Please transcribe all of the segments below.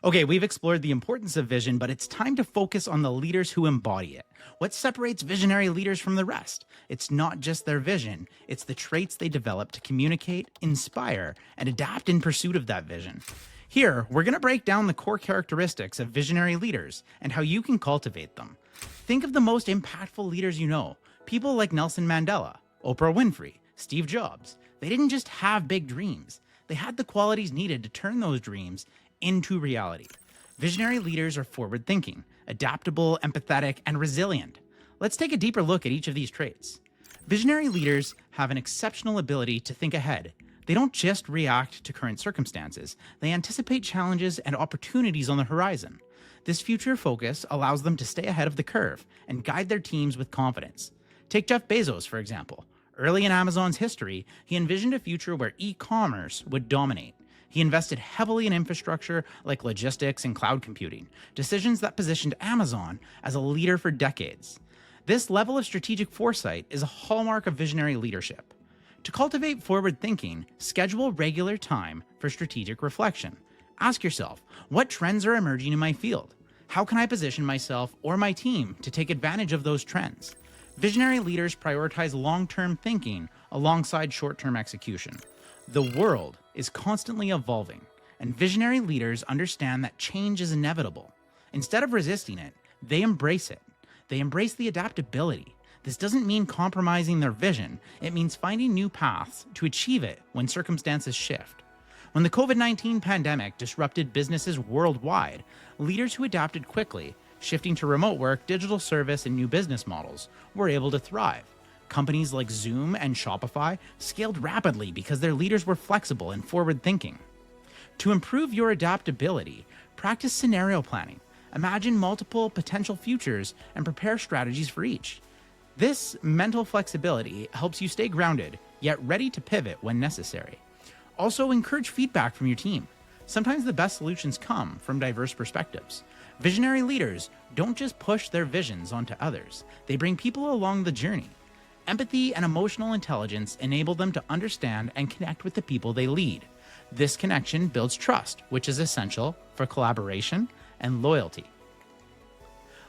Okay, we've explored the importance of vision, but it's time to focus on the leaders who embody it. What separates visionary leaders from the rest? It's not just their vision, it's the traits they develop to communicate, inspire, and adapt in pursuit of that vision. Here, we're going to break down the core characteristics of visionary leaders and how you can cultivate them. Think of the most impactful leaders you know, people like Nelson Mandela, Oprah Winfrey, Steve Jobs. They didn't just have big dreams, they had the qualities needed to turn those dreams into reality. Visionary leaders are forward-thinking, adaptable, empathetic, and resilient. Let's take a deeper look at each of these traits. Visionary leaders have an exceptional ability to think ahead. They don't just react to current circumstances, they anticipate challenges and opportunities on the horizon. This future focus allows them to stay ahead of the curve and guide their teams with confidence. Take Jeff Bezos, for example. Early in Amazon's history, he envisioned a future where e-commerce would dominate. He invested heavily in infrastructure like logistics and cloud computing, decisions that positioned Amazon as a leader for decades. This level of strategic foresight is a hallmark of visionary leadership. To cultivate forward thinking, schedule regular time for strategic reflection. Ask yourself, what trends are emerging in my field? How can I position myself or my team to take advantage of those trends? Visionary leaders prioritize long-term thinking alongside short-term execution. The world is constantly evolving, and visionary leaders understand that change is inevitable. Instead of resisting it, they embrace it. They embrace the adaptability. This doesn't mean compromising their vision. It means finding new paths to achieve it when circumstances shift. When the COVID-19 pandemic disrupted businesses worldwide, leaders who adapted quickly, shifting to remote work, digital service, and new business models, were able to thrive. Companies like Zoom and Shopify scaled rapidly because their leaders were flexible and forward-thinking. To improve your adaptability, practice scenario planning. Imagine multiple potential futures and prepare strategies for each. This mental flexibility helps you stay grounded, yet ready to pivot when necessary. Also, encourage feedback from your team. Sometimes the best solutions come from diverse perspectives. Visionary leaders don't just push their visions onto others, they bring people along the journey. Empathy and emotional intelligence enable them to understand and connect with the people they lead. This connection builds trust, which is essential for collaboration and loyalty.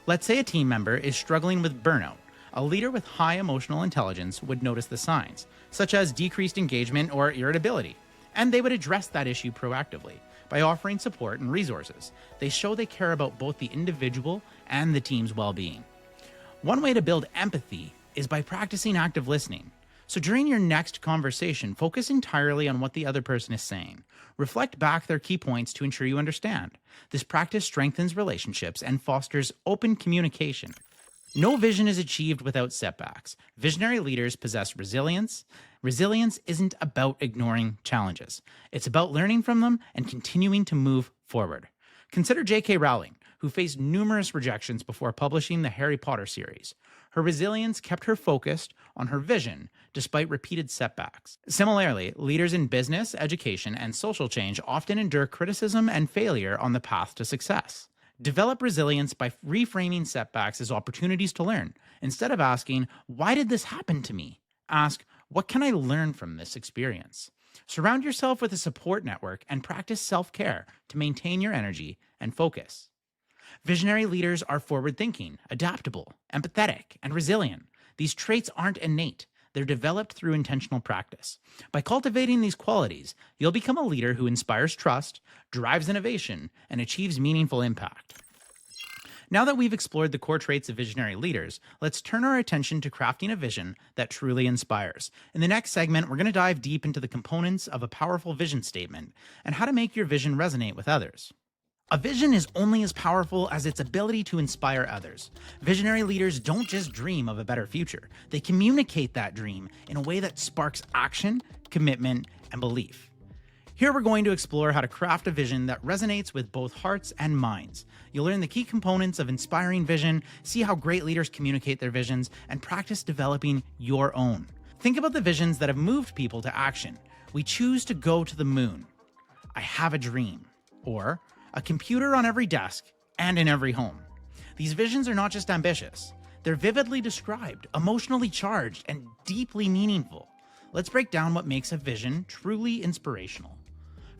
Let's say a team member is struggling with burnout. A leader with high emotional intelligence would notice the signs, such as decreased engagement or irritability, and they would address that issue proactively. By offering support and resources, they show they care about both the individual and the team's well-being. One way to build empathy is by practicing active listening. So during your next conversation, focus entirely on what the other person is saying. Reflect back their key points to ensure you understand. This practice strengthens relationships and fosters open communication. No vision is achieved without setbacks. Visionary leaders possess resilience. Resilience isn't about ignoring challenges. It's about learning from them and continuing to move forward. Consider J.K. Rowling, who faced numerous rejections before publishing the Harry Potter series. Her resilience kept her focused on her vision despite repeated setbacks. Similarly, leaders in business, education, and social change often endure criticism and failure on the path to success. Develop resilience by reframing setbacks as opportunities to learn. Instead of asking, "Why did this happen to me?" ask, "What can I learn from this experience?" Surround yourself with a support network and practice self-care to maintain your energy and focus. Visionary leaders are forward-thinking, adaptable, empathetic, and resilient. These traits aren't innate. They're developed through intentional practice. By cultivating these qualities, you'll become a leader who inspires trust, drives innovation, and achieves meaningful impact. Now that we've explored the core traits of visionary leaders, let's turn our attention to crafting a vision that truly inspires. In the next segment, we're going to dive deep into the components of a powerful vision statement and how to make your vision resonate with others. A vision is only as powerful as its ability to inspire others. Visionary leaders don't just dream of a better future. They communicate that dream in a way that sparks action, commitment, and belief. Here we're going to explore how to craft a vision that resonates with both hearts and minds. You'll learn the key components of inspiring vision, see how great leaders communicate their visions, and practice developing your own. Think about the visions that have moved people to action. We choose to go to the moon. I have a dream. Or, a computer on every desk and in every home. These visions are not just ambitious. They're vividly described, emotionally charged, and deeply meaningful. Let's break down what makes a vision truly inspirational.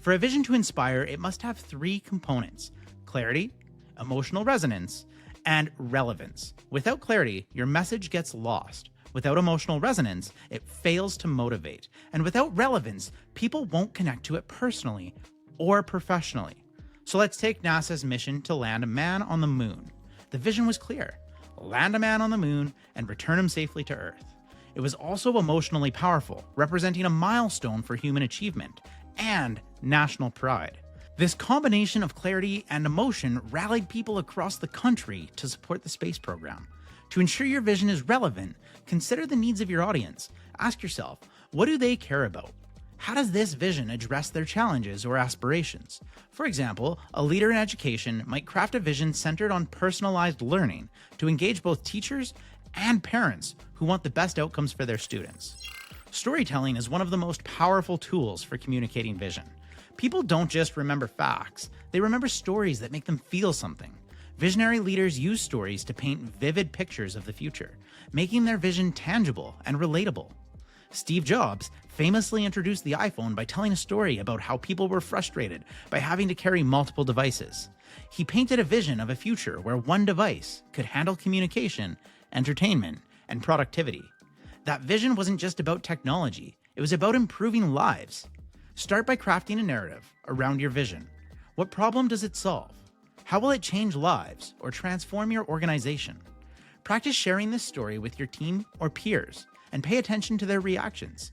For a vision to inspire, it must have three components: clarity, emotional resonance, and relevance. Without clarity, your message gets lost. Without emotional resonance, it fails to motivate. And without relevance, people won't connect to it personally or professionally. So let's take NASA's mission to land a man on the moon. The vision was clear: land a man on the moon and return him safely to Earth. It was also emotionally powerful, representing a milestone for human achievement and national pride. This combination of clarity and emotion rallied people across the country to support the space program. To ensure your vision is relevant, consider the needs of your audience. Ask yourself, what do they care about? How does this vision address their challenges or aspirations? For example, a leader in education might craft a vision centered on personalized learning to engage both teachers and parents who want the best outcomes for their students. Storytelling is one of the most powerful tools for communicating vision. People don't just remember facts, they remember stories that make them feel something. Visionary leaders use stories to paint vivid pictures of the future, making their vision tangible and relatable. Steve Jobs famously introduced the iPhone by telling a story about how people were frustrated by having to carry multiple devices. He painted a vision of a future where one device could handle communication, entertainment, and productivity. That vision wasn't just about technology, it was about improving lives. Start by crafting a narrative around your vision. What problem does it solve? How will it change lives or transform your organization? Practice sharing this story with your team or peers and pay attention to their reactions.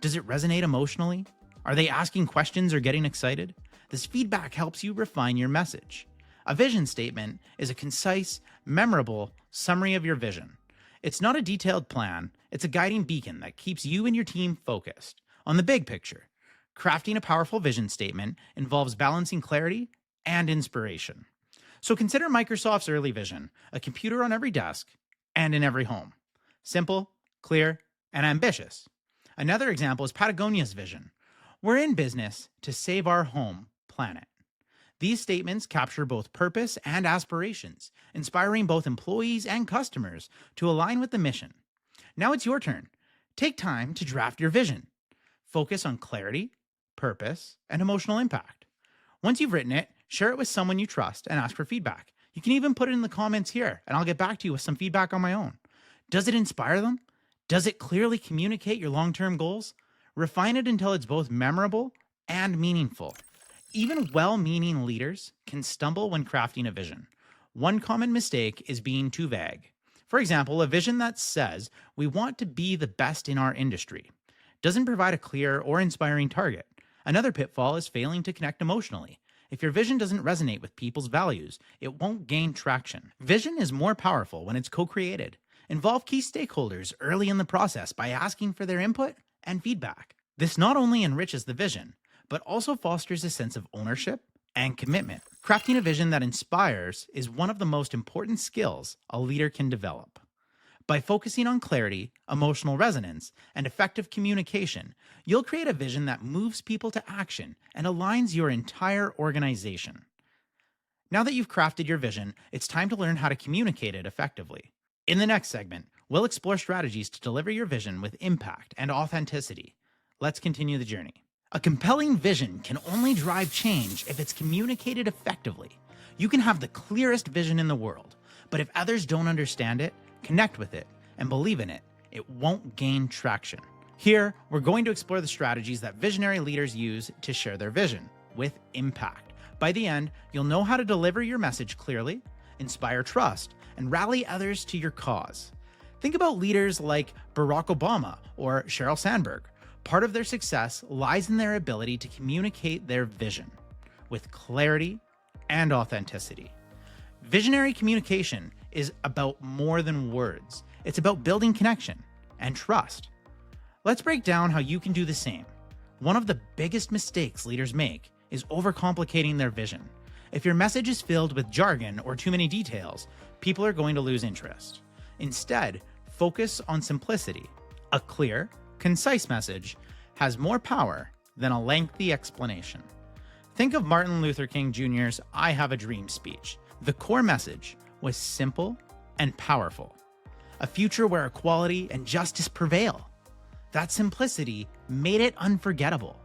Does it resonate emotionally? Are they asking questions or getting excited? This feedback helps you refine your message. A vision statement is a concise, memorable summary of your vision. It's not a detailed plan, it's a guiding beacon that keeps you and your team focused on the big picture. Crafting a powerful vision statement involves balancing clarity and inspiration. So consider Microsoft's early vision: a computer on every desk and in every home. Simple, clear, and ambitious. Another example is Patagonia's vision: we're in business to save our home planet. These statements capture both purpose and aspirations, inspiring both employees and customers to align with the mission. Now it's your turn. Take time to draft your vision. Focus on clarity, purpose, and emotional impact. Once you've written it, share it with someone you trust and ask for feedback. You can even put it in the comments here, and I'll get back to you with some feedback on my own. Does it inspire them? Does it clearly communicate your long-term goals? Refine it until it's both memorable and meaningful. Even well-meaning leaders can stumble when crafting a vision. One common mistake is being too vague. For example, a vision that says we want to be the best in our industry doesn't provide a clear or inspiring target. Another pitfall is failing to connect emotionally. If your vision doesn't resonate with people's values, it won't gain traction. Vision is more powerful when it's co-created. Involve key stakeholders early in the process by asking for their input and feedback. This not only enriches the vision, but also fosters a sense of ownership and commitment. Crafting a vision that inspires is one of the most important skills a leader can develop. By focusing on clarity, emotional resonance, and effective communication, you'll create a vision that moves people to action and aligns your entire organization. Now that you've crafted your vision, it's time to learn how to communicate it effectively. In the next segment, we'll explore strategies to deliver your vision with impact and authenticity. Let's continue the journey. A compelling vision can only drive change if it's communicated effectively. You can have the clearest vision in the world, but if others don't understand it, connect with it, and believe in it, it won't gain traction. Here, we're going to explore the strategies that visionary leaders use to share their vision with impact. By the end, you'll know how to deliver your message clearly, inspire trust, and rally others to your cause. Think about leaders like Barack Obama or Sheryl Sandberg. Part of their success lies in their ability to communicate their vision with clarity and authenticity. Visionary communication is about more than words. It's about building connection and trust. Let's break down how you can do the same. One of the biggest mistakes leaders make is overcomplicating their vision. If your message is filled with jargon or too many details, people are going to lose interest. Instead, focus on simplicity. A clear, concise message has more power than a lengthy explanation. Think of Martin Luther King Jr.'s "I Have a Dream" speech. The core message was simple and powerful. A future where equality and justice prevail. That simplicity made it unforgettable.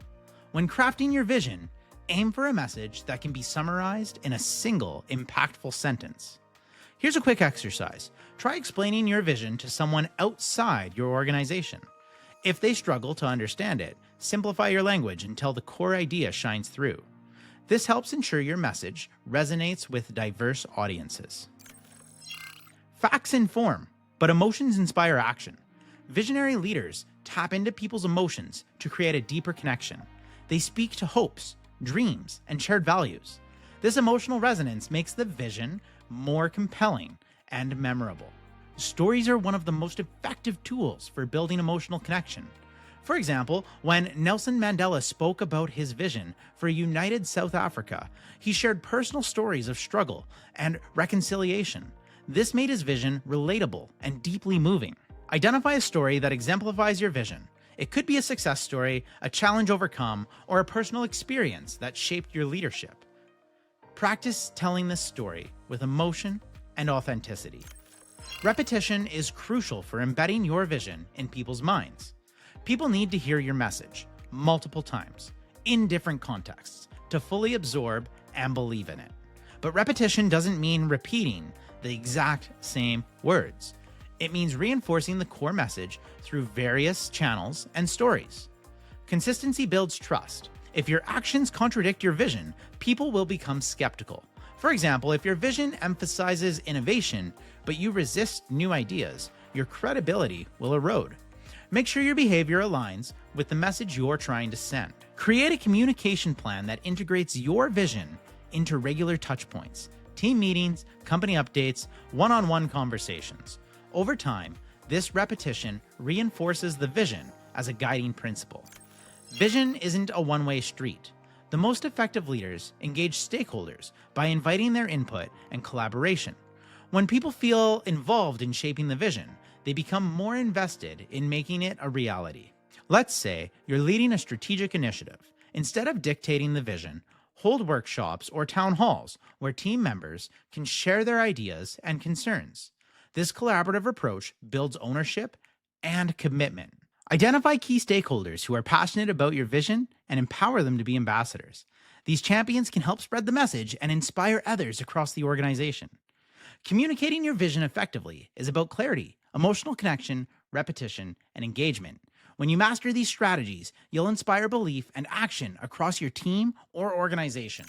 When crafting your vision, Aim for a message that can be summarized in a single, impactful sentence. Here's a quick exercise. Try explaining your vision to someone outside your organization. If they struggle to understand it, simplify your language until the core idea shines through. This helps ensure your message resonates with diverse audiences. Facts inform, but emotions inspire action. Visionary leaders tap into people's emotions to create a deeper connection. They speak to hopes, dreams, and shared values. This emotional resonance makes the vision more compelling and memorable. Stories are one of the most effective tools for building emotional connection. For example, when Nelson Mandela spoke about his vision for a united South Africa, he shared personal stories of struggle and reconciliation. This made his vision relatable and deeply moving. Identify a story that exemplifies your vision. It could be a success story, a challenge overcome, or a personal experience that shaped your leadership. Practice telling this story with emotion and authenticity. Repetition is crucial for embedding your vision in people's minds. People need to hear your message multiple times, in different contexts, to fully absorb and believe in it. But repetition doesn't mean repeating the exact same words. It means reinforcing the core message through various channels and stories. Consistency builds trust. If your actions contradict your vision, people will become skeptical. For example, if your vision emphasizes innovation, but you resist new ideas, your credibility will erode. Make sure your behavior aligns with the message you're trying to send. Create a communication plan that integrates your vision into regular touchpoints, team meetings, company updates, one-on-one conversations. Over time, this repetition reinforces the vision as a guiding principle. Vision isn't a one-way street. The most effective leaders engage stakeholders by inviting their input and collaboration. When people feel involved in shaping the vision, they become more invested in making it a reality. Let's say you're leading a strategic initiative. Instead of dictating the vision, hold workshops or town halls where team members can share their ideas and concerns. This collaborative approach builds ownership and commitment. Identify key stakeholders who are passionate about your vision and empower them to be ambassadors. These champions can help spread the message and inspire others across the organization. Communicating your vision effectively is about clarity, emotional connection, repetition, and engagement. When you master these strategies, you'll inspire belief and action across your team or organization.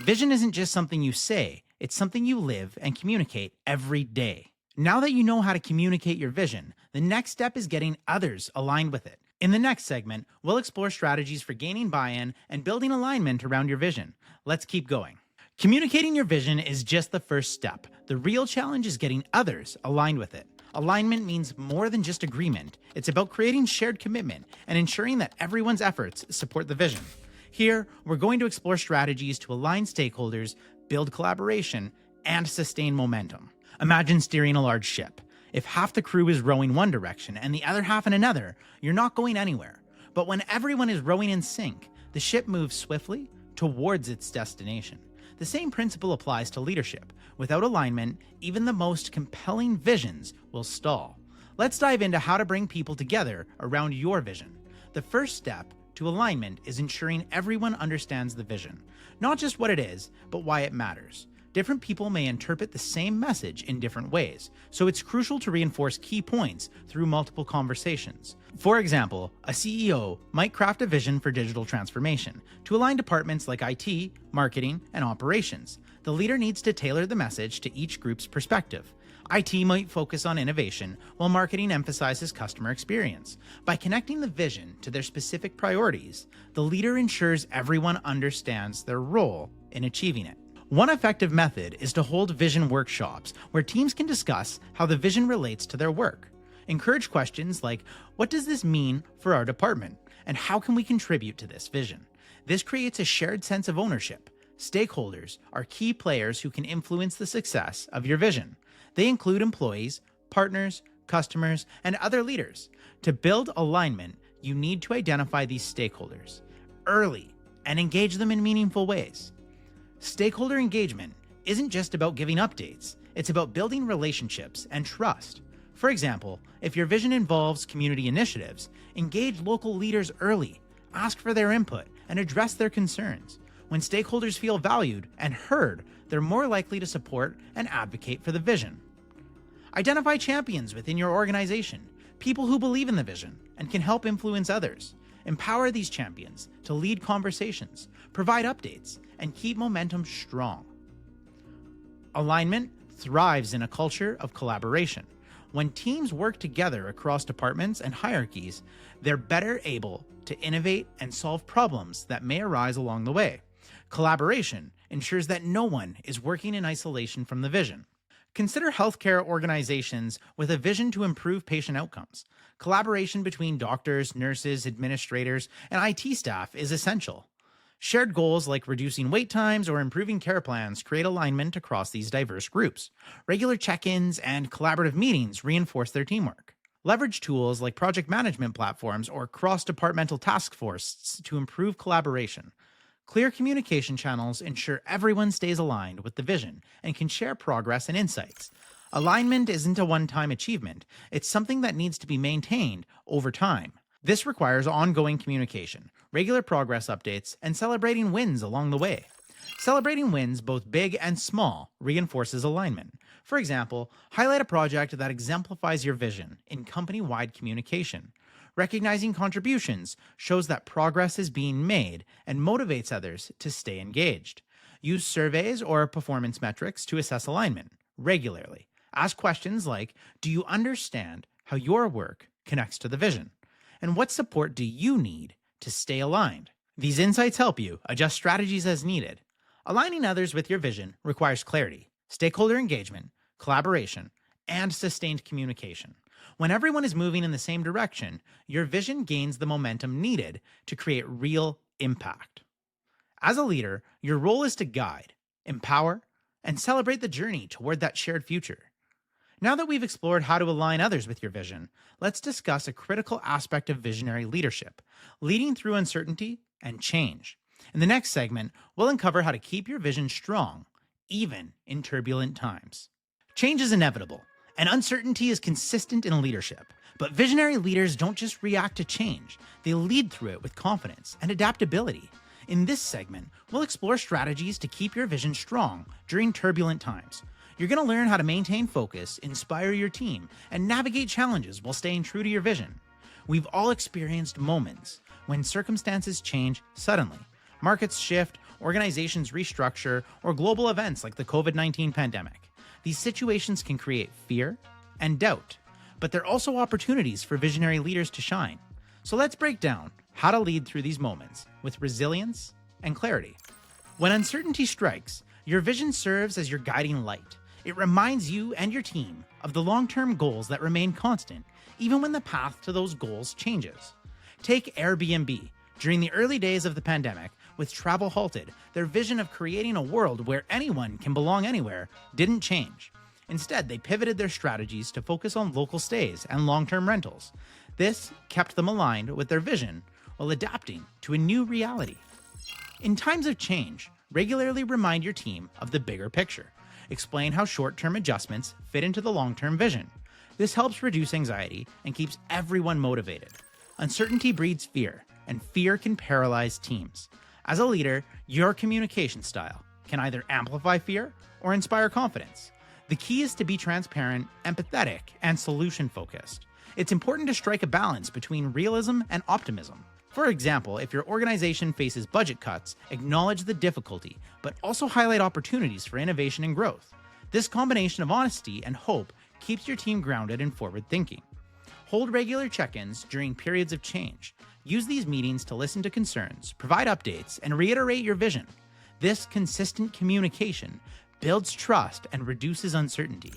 Vision isn't just something you say, it's something you live and communicate every day. Now that you know how to communicate your vision, the next step is getting others aligned with it. In the next segment, we'll explore strategies for gaining buy-in and building alignment around your vision. Let's keep going. Communicating your vision is just the first step. The real challenge is getting others aligned with it. Alignment means more than just agreement. It's about creating shared commitment and ensuring that everyone's efforts support the vision. Here, we're going to explore strategies to align stakeholders, build collaboration, and sustain momentum. Imagine steering a large ship. If half the crew is rowing one direction and the other half in another, you're not going anywhere. But when everyone is rowing in sync, the ship moves swiftly towards its destination. The same principle applies to leadership. Without alignment, even the most compelling visions will stall. Let's dive into how to bring people together around your vision. The first step to alignment is ensuring everyone understands the vision, not just what it is, but why it matters. Different people may interpret the same message in different ways, so it's crucial to reinforce key points through multiple conversations. For example, a CEO might craft a vision for digital transformation to align departments like IT, marketing, and operations. The leader needs to tailor the message to each group's perspective. IT might focus on innovation, while marketing emphasizes customer experience. By connecting the vision to their specific priorities, the leader ensures everyone understands their role in achieving it. One effective method is to hold vision workshops where teams can discuss how the vision relates to their work. Encourage questions like, what does this mean for our department? And how can we contribute to this vision? This creates a shared sense of ownership. Stakeholders are key players who can influence the success of your vision. They include employees, partners, customers, and other leaders. To build alignment, you need to identify these stakeholders early and engage them in meaningful ways. Stakeholder engagement isn't just about giving updates, it's about building relationships and trust. For example, if your vision involves community initiatives, engage local leaders early, ask for their input, and address their concerns. When stakeholders feel valued and heard, they're more likely to support and advocate for the vision. Identify champions within your organization, people who believe in the vision and can help influence others. Empower these champions to lead conversations, provide updates, and keep momentum strong. Alignment thrives in a culture of collaboration. When teams work together across departments and hierarchies, they're better able to innovate and solve problems that may arise along the way. Collaboration ensures that no one is working in isolation from the vision. Consider healthcare organizations with a vision to improve patient outcomes. Collaboration between doctors, nurses, administrators, and IT staff is essential. Shared goals like reducing wait times or improving care plans create alignment across these diverse groups. Regular check-ins and collaborative meetings reinforce their teamwork. Leverage tools like project management platforms or cross-departmental task forces to improve collaboration. Clear communication channels ensure everyone stays aligned with the vision and can share progress and insights. Alignment isn't a one-time achievement. It's something that needs to be maintained over time. This requires ongoing communication, regular progress updates, and celebrating wins along the way. Celebrating wins, both big and small, reinforces alignment. For example, highlight a project that exemplifies your vision in company-wide communication. Recognizing contributions shows that progress is being made and motivates others to stay engaged. Use surveys or performance metrics to assess alignment regularly. Ask questions like, do you understand how your work connects to the vision? And what support do you need to stay aligned? These insights help you adjust strategies as needed. Aligning others with your vision requires clarity, stakeholder engagement, collaboration, and sustained communication. When everyone is moving in the same direction, your vision gains the momentum needed to create real impact. As a leader, your role is to guide, empower, and celebrate the journey toward that shared future. Now that we've explored how to align others with your vision, let's discuss a critical aspect of visionary leadership, leading through uncertainty and change. In the next segment, we'll uncover how to keep your vision strong, even in turbulent times. Change is inevitable, and uncertainty is consistent in leadership. But visionary leaders don't just react to change, they lead through it with confidence and adaptability. In this segment, we'll explore strategies to keep your vision strong during turbulent times. You're going to learn how to maintain focus, inspire your team, and navigate challenges while staying true to your vision. We've all experienced moments when circumstances change suddenly. Markets shift, organizations restructure, or global events like the COVID-19 pandemic. These situations can create fear and doubt, but they're also opportunities for visionary leaders to shine. So let's break down how to lead through these moments with resilience and clarity. When uncertainty strikes, your vision serves as your guiding light. It reminds you and your team of the long-term goals that remain constant, even when the path to those goals changes. Take Airbnb. During the early days of the pandemic, with travel halted, their vision of creating a world where anyone can belong anywhere didn't change. Instead, they pivoted their strategies to focus on local stays and long-term rentals. This kept them aligned with their vision while adapting to a new reality. In times of change, regularly remind your team of the bigger picture. Explain how short-term adjustments fit into the long-term vision. This helps reduce anxiety and keeps everyone motivated. Uncertainty breeds fear, and fear can paralyze teams. As a leader, your communication style can either amplify fear or inspire confidence. The key is to be transparent, empathetic, and solution-focused. It's important to strike a balance between realism and optimism. For example, if your organization faces budget cuts, acknowledge the difficulty, but also highlight opportunities for innovation and growth. This combination of honesty and hope keeps your team grounded and forward-thinking. Hold regular check-ins during periods of change. Use these meetings to listen to concerns, provide updates, and reiterate your vision. This consistent communication builds trust and reduces uncertainty.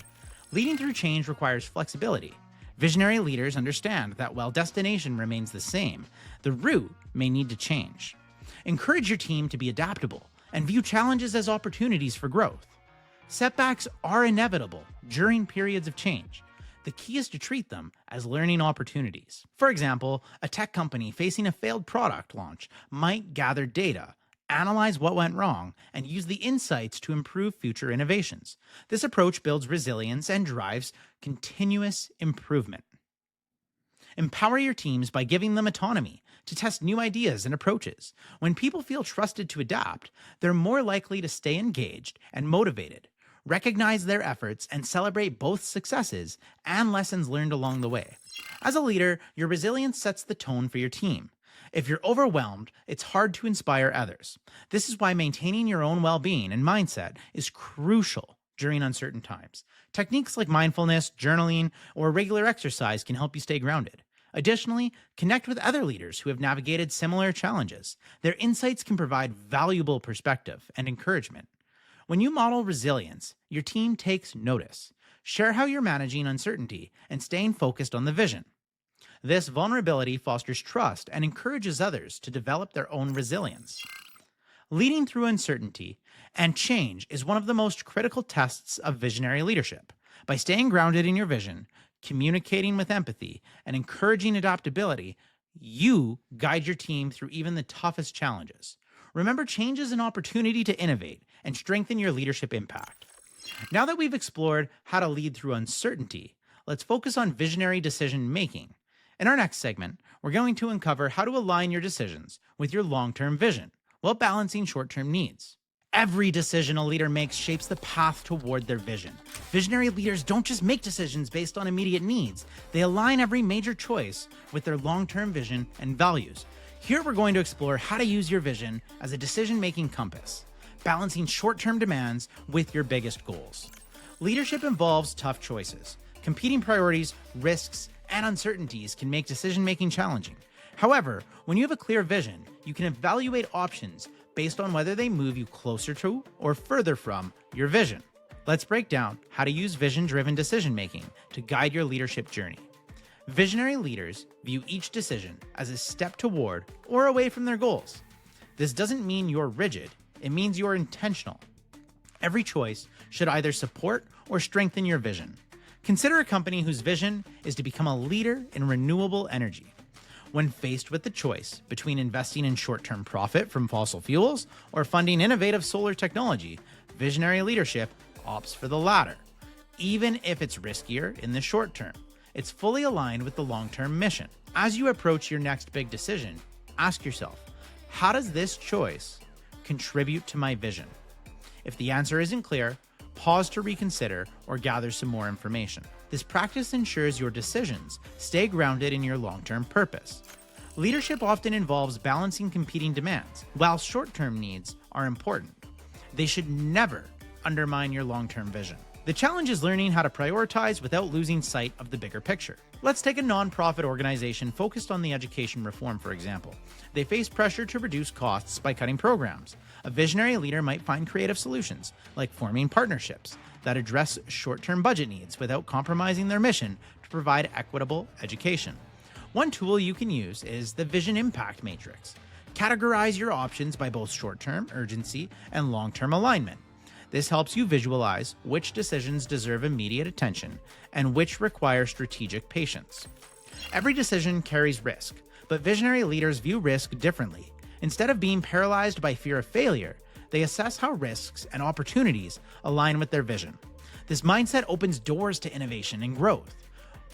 Leading through change requires flexibility. Visionary leaders understand that while destination remains the same, the route may need to change. Encourage your team to be adaptable and view challenges as opportunities for growth. Setbacks are inevitable during periods of change. The key is to treat them as learning opportunities. For example, a tech company facing a failed product launch might gather data, analyze what went wrong, and use the insights to improve future innovations. This approach builds resilience and drives continuous improvement. Empower your teams by giving them autonomy to test new ideas and approaches. When people feel trusted to adapt, they're more likely to stay engaged and motivated. Recognize their efforts and celebrate both successes and lessons learned along the way. As a leader, your resilience sets the tone for your team. If you're overwhelmed, it's hard to inspire others. This is why maintaining your own well being and mindset is crucial during uncertain times. Techniques like mindfulness, journaling, or regular exercise can help you stay grounded. Additionally, connect with other leaders who have navigated similar challenges. Their insights can provide valuable perspective and encouragement. When you model resilience, your team takes notice. Share how you're managing uncertainty and staying focused on the vision. This vulnerability fosters trust and encourages others to develop their own resilience. Leading through uncertainty and change is one of the most critical tests of visionary leadership. By staying grounded in your vision, communicating with empathy, and encouraging adaptability, you guide your team through even the toughest challenges. Remember, change is an opportunity to innovate and strengthen your leadership impact. Now that we've explored how to lead through uncertainty, let's focus on visionary decision making. In our next segment, we're going to uncover how to align your decisions with your long-term vision while balancing short-term needs. Every decision a leader makes shapes the path toward their vision. Visionary leaders don't just make decisions based on immediate needs. They align every major choice with their long-term vision and values. Here we're going to explore how to use your vision as a decision-making compass, balancing short-term demands with your biggest goals. Leadership involves tough choices. Competing priorities, risks, and uncertainties can make decision-making challenging. However, when you have a clear vision, you can evaluate options based on whether they move you closer to or further from your vision. Let's break down how to use vision-driven decision-making to guide your leadership journey. Visionary leaders view each decision as a step toward or away from their goals. This doesn't mean you're rigid, it means you're intentional. Every choice should either support or strengthen your vision. Consider a company whose vision is to become a leader in renewable energy. When faced with the choice between investing in short-term profit from fossil fuels or funding innovative solar technology, visionary leadership opts for the latter. Even if it's riskier in the short term, it's fully aligned with the long-term mission. As you approach your next big decision, ask yourself, how does this choice contribute to my vision? If the answer isn't clear, pause to reconsider or gather some more information. This practice ensures your decisions stay grounded in your long-term purpose. Leadership often involves balancing competing demands. While short-term needs are important, they should never undermine your long-term vision. The challenge is learning how to prioritize without losing sight of the bigger picture. Let's take a nonprofit organization focused on the education reform, for example. They face pressure to reduce costs by cutting programs. A visionary leader might find creative solutions, like forming partnerships that address short-term budget needs without compromising their mission to provide equitable education. One tool you can use is the Vision Impact Matrix. Categorize your options by both short-term urgency and long-term alignment. This helps you visualize which decisions deserve immediate attention and which require strategic patience. Every decision carries risk, but visionary leaders view risk differently. Instead of being paralyzed by fear of failure, they assess how risks and opportunities align with their vision. This mindset opens doors to innovation and growth.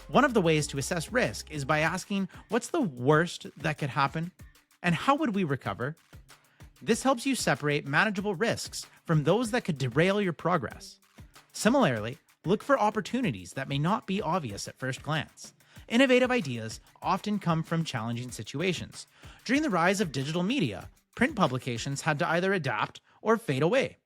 One of the ways to assess risk is by asking, what's the worst that could happen? And how would we recover? This helps you separate manageable risks from those that could derail your progress. Similarly, look for opportunities that may not be obvious at first glance. Innovative ideas often come from challenging situations. During the rise of digital media, print publications had to either adapt or fade away.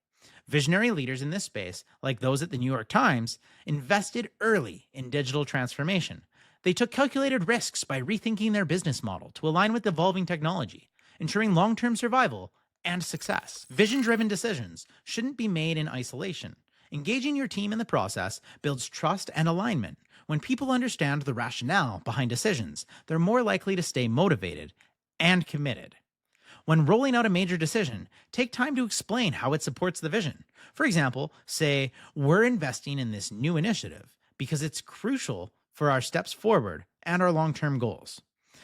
Visionary leaders in this space, like those at the New York Times, invested early in digital transformation. They took calculated risks by rethinking their business model to align with evolving technology, ensuring long-term survival and success. Vision-driven decisions shouldn't be made in isolation. Engaging your team in the process builds trust and alignment. When people understand the rationale behind decisions, they're more likely to stay motivated and committed. When rolling out a major decision, take time to explain how it supports the vision. For example, say, we're investing in this new initiative because it's crucial for our steps forward and our long-term goals.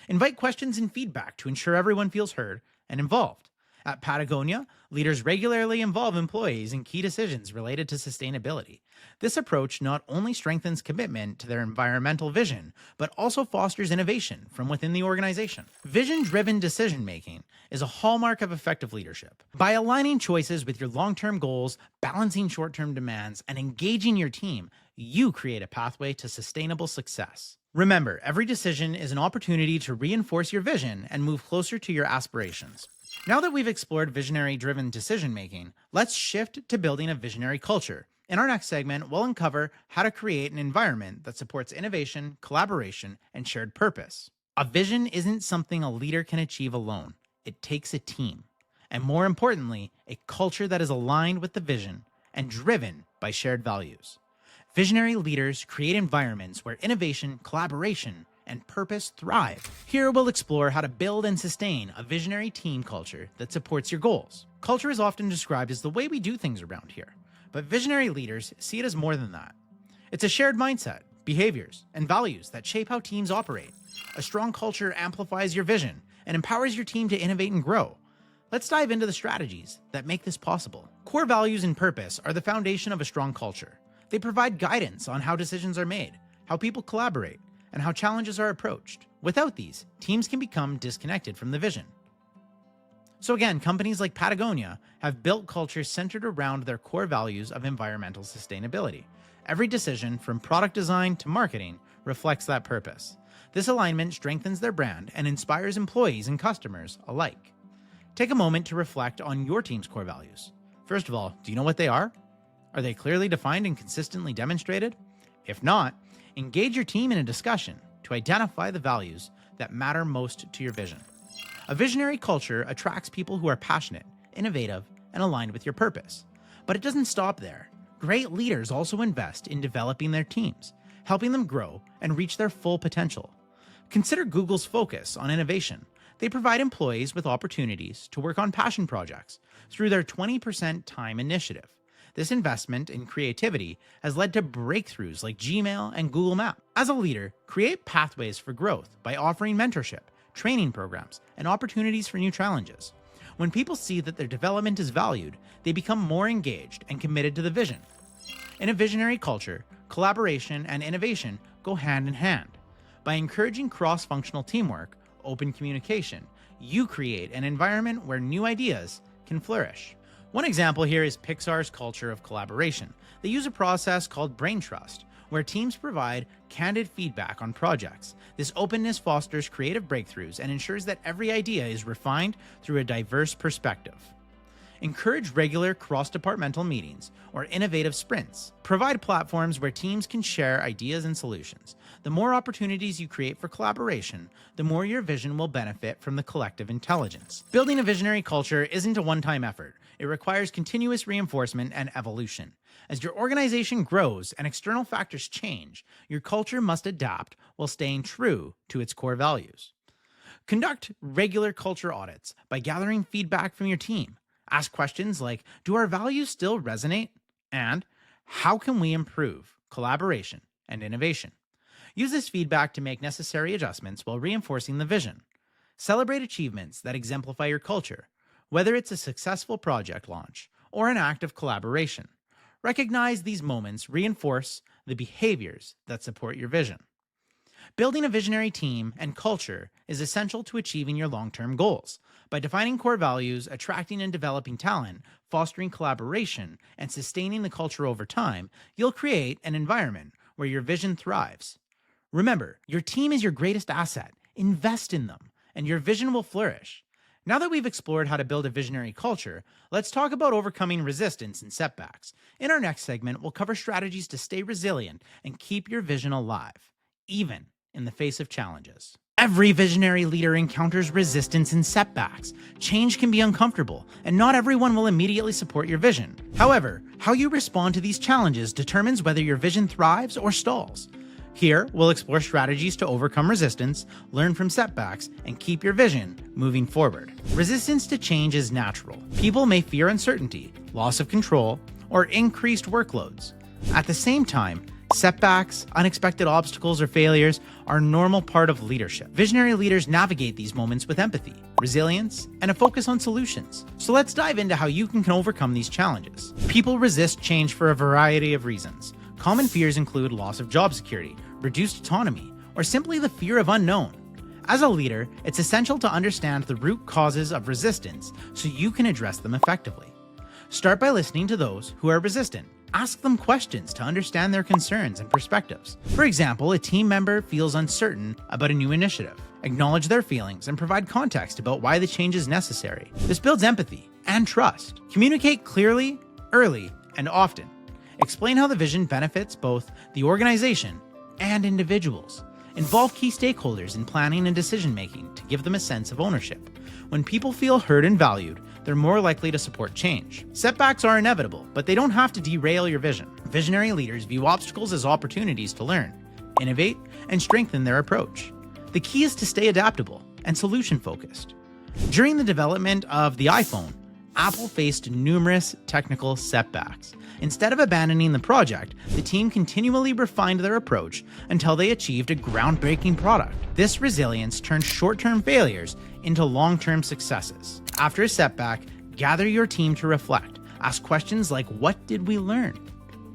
Invite questions and feedback to ensure everyone feels heard and involved. At Patagonia, leaders regularly involve employees in key decisions related to sustainability. This approach not only strengthens commitment to their environmental vision, but also fosters innovation from within the organization. Vision-driven decision-making is a hallmark of effective leadership. By aligning choices with your long-term goals, balancing short-term demands, and engaging your team, you create a pathway to sustainable success. Remember, every decision is an opportunity to reinforce your vision and move closer to your aspirations. Now that we've explored visionary-driven decision-making, let's shift to building a visionary culture. In our next segment, we'll uncover how to create an environment that supports innovation, collaboration, and shared purpose. A vision isn't something a leader can achieve alone. It takes a team. And more importantly, a culture that is aligned with the vision and driven by shared values. Visionary leaders create environments where innovation, collaboration, and purpose thrive. Here we'll explore how to build and sustain a visionary team culture that supports your goals. Culture is often described as the way we do things around here, but visionary leaders see it as more than that. It's a shared mindset, behaviors, and values that shape how teams operate. A strong culture amplifies your vision and empowers your team to innovate and grow. Let's dive into the strategies that make this possible. Core values and purpose are the foundation of a strong culture. They provide guidance on how decisions are made, how people collaborate, and how challenges are approached. Without these, teams can become disconnected from the vision. So again, companies like Patagonia have built cultures centered around their core values of environmental sustainability. Every decision, from product design to marketing, reflects that purpose. This alignment strengthens their brand and inspires employees and customers alike. Take a moment to reflect on your team's core values. First of all, do you know what they are? Are they clearly defined and consistently demonstrated? If not, engage your team in a discussion to identify the values that matter most to your vision. A visionary culture attracts people who are passionate, innovative, and aligned with your purpose. But it doesn't stop there. Great leaders also invest in developing their teams, helping them grow and reach their full potential. Consider Google's focus on innovation. They provide employees with opportunities to work on passion projects through their 20% time initiative. This investment in creativity has led to breakthroughs like Gmail and Google Maps. As a leader, create pathways for growth by offering mentorship, training programs, and opportunities for new challenges. When people see that their development is valued, they become more engaged and committed to the vision. In a visionary culture, collaboration and innovation go hand in hand. By encouraging cross-functional teamwork, open communication, you create an environment where new ideas can flourish. One example here is Pixar's culture of collaboration. They use a process called brain trust, where teams provide candid feedback on projects. This openness fosters creative breakthroughs and ensures that every idea is refined through a diverse perspective. Encourage regular cross-departmental meetings or innovative sprints. Provide platforms where teams can share ideas and solutions. The more opportunities you create for collaboration, the more your vision will benefit from the collective intelligence. Building a visionary culture isn't a one-time effort. It requires continuous reinforcement and evolution. As your organization grows and external factors change, your culture must adapt while staying true to its core values. Conduct regular culture audits by gathering feedback from your team. Ask questions like, do our values still resonate? And how can we improve collaboration and innovation? Use this feedback to make necessary adjustments while reinforcing the vision. Celebrate achievements that exemplify your culture, whether it's a successful project launch or an act of collaboration. Recognize these moments reinforce the behaviors that support your vision. Building a visionary team and culture is essential to achieving your long-term goals. By defining core values, attracting and developing talent, fostering collaboration, and sustaining the culture over time, you'll create an environment where your vision thrives. Remember, your team is your greatest asset. Invest in them, and your vision will flourish. Now that we've explored how to build a visionary culture, let's talk about overcoming resistance and setbacks. In our next segment, we'll cover strategies to stay resilient and keep your vision alive, even in the face of challenges. Every visionary leader encounters resistance and setbacks. Change can be uncomfortable, and not everyone will immediately support your vision. However, how you respond to these challenges determines whether your vision thrives or stalls. Here, we'll explore strategies to overcome resistance, learn from setbacks, and keep your vision moving forward. Resistance to change is natural. People may fear uncertainty, loss of control, or increased workloads. At the same time, Setbacks, unexpected obstacles, or failures are a normal part of leadership. Visionary leaders navigate these moments with empathy, resilience, and a focus on solutions. So let's dive into how you can overcome these challenges. People resist change for a variety of reasons. Common fears include loss of job security, reduced autonomy, or simply the fear of unknown. As a leader, it's essential to understand the root causes of resistance so you can address them effectively. Start by listening to those who are resistant. Ask them questions to understand their concerns and perspectives. For example, a team member feels uncertain about a new initiative. Acknowledge their feelings and provide context about why the change is necessary. This builds empathy and trust. Communicate clearly, early, and often. Explain how the vision benefits both the organization and individuals. Involve key stakeholders in planning and decision-making to give them a sense of ownership. When people feel heard and valued, they're more likely to support change. Setbacks are inevitable, but they don't have to derail your vision. Visionary leaders view obstacles as opportunities to learn, innovate, and strengthen their approach. The key is to stay adaptable and solution-focused. During the development of the iPhone, Apple faced numerous technical setbacks. Instead of abandoning the project, the team continually refined their approach until they achieved a groundbreaking product. This resilience turned short-term failures into long-term successes. After a setback, gather your team to reflect. Ask questions like, what did we learn?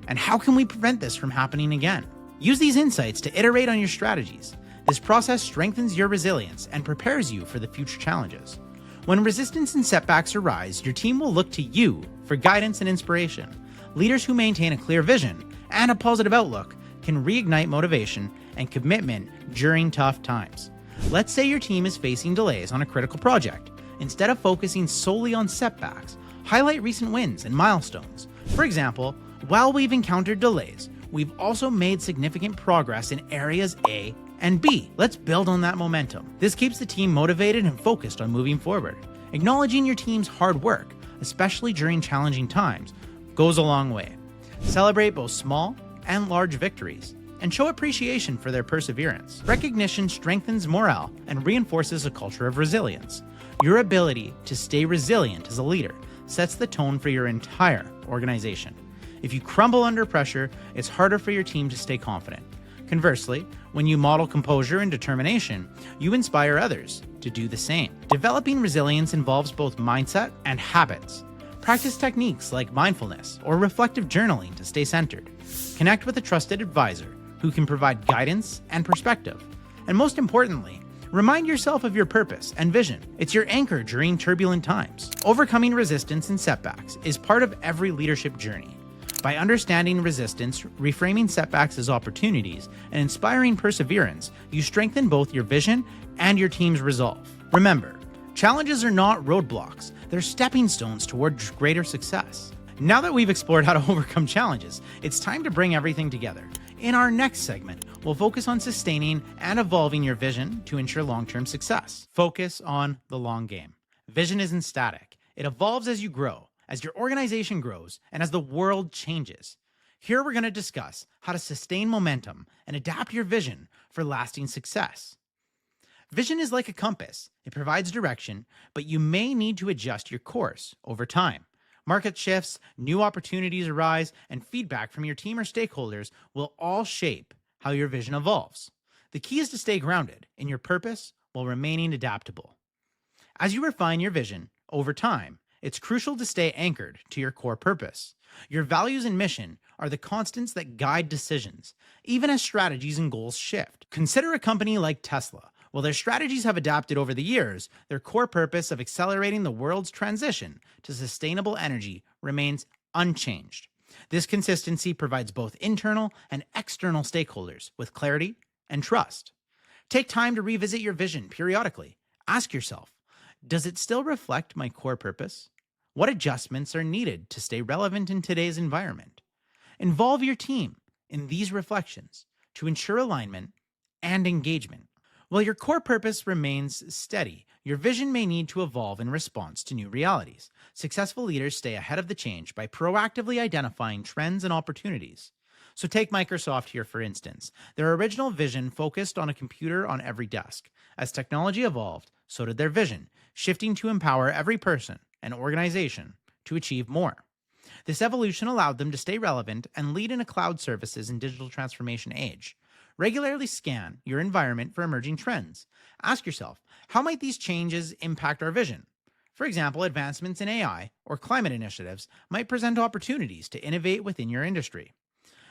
And how can we prevent this from happening again? Use these insights to iterate on your strategies. This process strengthens your resilience and prepares you for the future challenges. When resistance and setbacks arise, your team will look to you for guidance and inspiration. Leaders who maintain a clear vision and a positive outlook can reignite motivation and commitment during tough times. Let's say your team is facing delays on a critical project. Instead of focusing solely on setbacks, highlight recent wins and milestones. For example, while we've encountered delays, we've also made significant progress in areas A and B. Let's build on that momentum. This keeps the team motivated and focused on moving forward. Acknowledging your team's hard work, especially during challenging times, goes a long way. Celebrate both small and large victories, and show appreciation for their perseverance. Recognition strengthens morale and reinforces a culture of resilience. Your ability to stay resilient as a leader sets the tone for your entire organization. If you crumble under pressure, it's harder for your team to stay confident. Conversely, when you model composure and determination, you inspire others to do the same. Developing resilience involves both mindset and habits. Practice techniques like mindfulness or reflective journaling to stay centered. Connect with a trusted advisor who can provide guidance and perspective. And most importantly, remind yourself of your purpose and vision. It's your anchor during turbulent times. Overcoming resistance and setbacks is part of every leadership journey. By understanding resistance, reframing setbacks as opportunities, and inspiring perseverance, you strengthen both your vision and your team's resolve. Remember, challenges are not roadblocks, they're stepping stones toward greater success. Now that we've explored how to overcome challenges, it's time to bring everything together. In our next segment, we'll focus on sustaining and evolving your vision to ensure long-term success. Focus on the long game. Vision isn't static. It evolves as you grow, as your organization grows, and as the world changes. Here we're going to discuss how to sustain momentum and adapt your vision for lasting success. Vision is like a compass. It provides direction, but you may need to adjust your course over time. Market shifts, new opportunities arise, and feedback from your team or stakeholders will all shape how your vision evolves. The key is to stay grounded in your purpose while remaining adaptable. As you refine your vision over time, it's crucial to stay anchored to your core purpose. Your values and mission are the constants that guide decisions, even as strategies and goals shift. Consider a company like Tesla. While their strategies have adapted over the years, their core purpose of accelerating the world's transition to sustainable energy remains unchanged. This consistency provides both internal and external stakeholders with clarity and trust. Take time to revisit your vision periodically. Ask yourself, does it still reflect my core purpose? What adjustments are needed to stay relevant in today's environment? Involve your team in these reflections to ensure alignment and engagement. While your core purpose remains steady, your vision may need to evolve in response to new realities. Successful leaders stay ahead of the change by proactively identifying trends and opportunities. So take Microsoft here, for instance. Their original vision focused on a computer on every desk. As technology evolved, so did their vision, shifting to empower every person and organization to achieve more. This evolution allowed them to stay relevant and lead in a cloud services and digital transformation age. Regularly scan your environment for emerging trends. Ask yourself, how might these changes impact our vision? For example, advancements in AI or climate initiatives might present opportunities to innovate within your industry.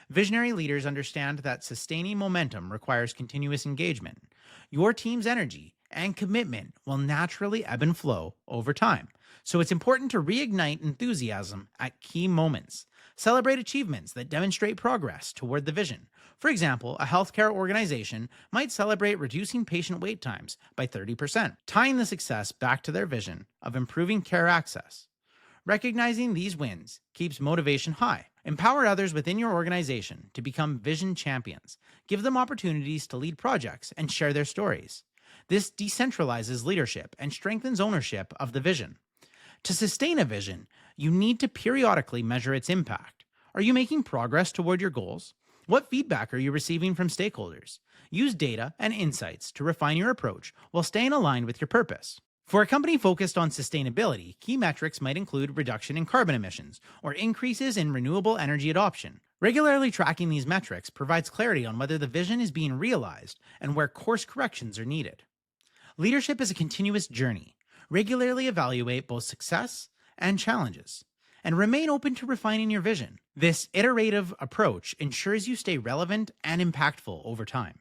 Visionary leaders understand that sustaining momentum requires continuous engagement. Your team's energy and commitment will naturally ebb and flow over time. So it's important to reignite enthusiasm at key moments. Celebrate achievements that demonstrate progress toward the vision. For example, a healthcare organization might celebrate reducing patient wait times by 30%, tying the success back to their vision of improving care access. Recognizing these wins keeps motivation high. Empower others within your organization to become vision champions. Give them opportunities to lead projects and share their stories. This decentralizes leadership and strengthens ownership of the vision. To sustain a vision, you need to periodically measure its impact. Are you making progress toward your goals? What feedback are you receiving from stakeholders? Use data and insights to refine your approach while staying aligned with your purpose. For a company focused on sustainability, key metrics might include reduction in carbon emissions or increases in renewable energy adoption. Regularly tracking these metrics provides clarity on whether the vision is being realized and where course corrections are needed. Leadership is a continuous journey. Regularly evaluate both success and challenges, and remain open to refining your vision. This iterative approach ensures you stay relevant and impactful over time.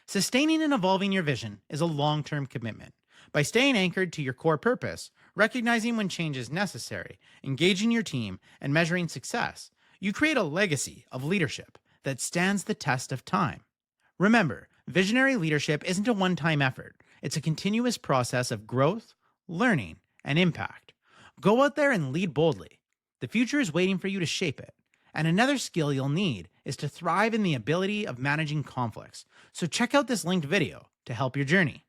Sustaining and evolving your vision is a long-term commitment. By staying anchored to your core purpose, recognizing when change is necessary, engaging your team, and measuring success, you create a legacy of leadership that stands the test of time. Remember, visionary leadership isn't a one-time effort. It's a continuous process of growth, learning, and impact. Go out there and lead boldly. The future is waiting for you to shape it. And another skill you'll need is to thrive in the ability of managing conflicts. So check out this linked video to help your journey.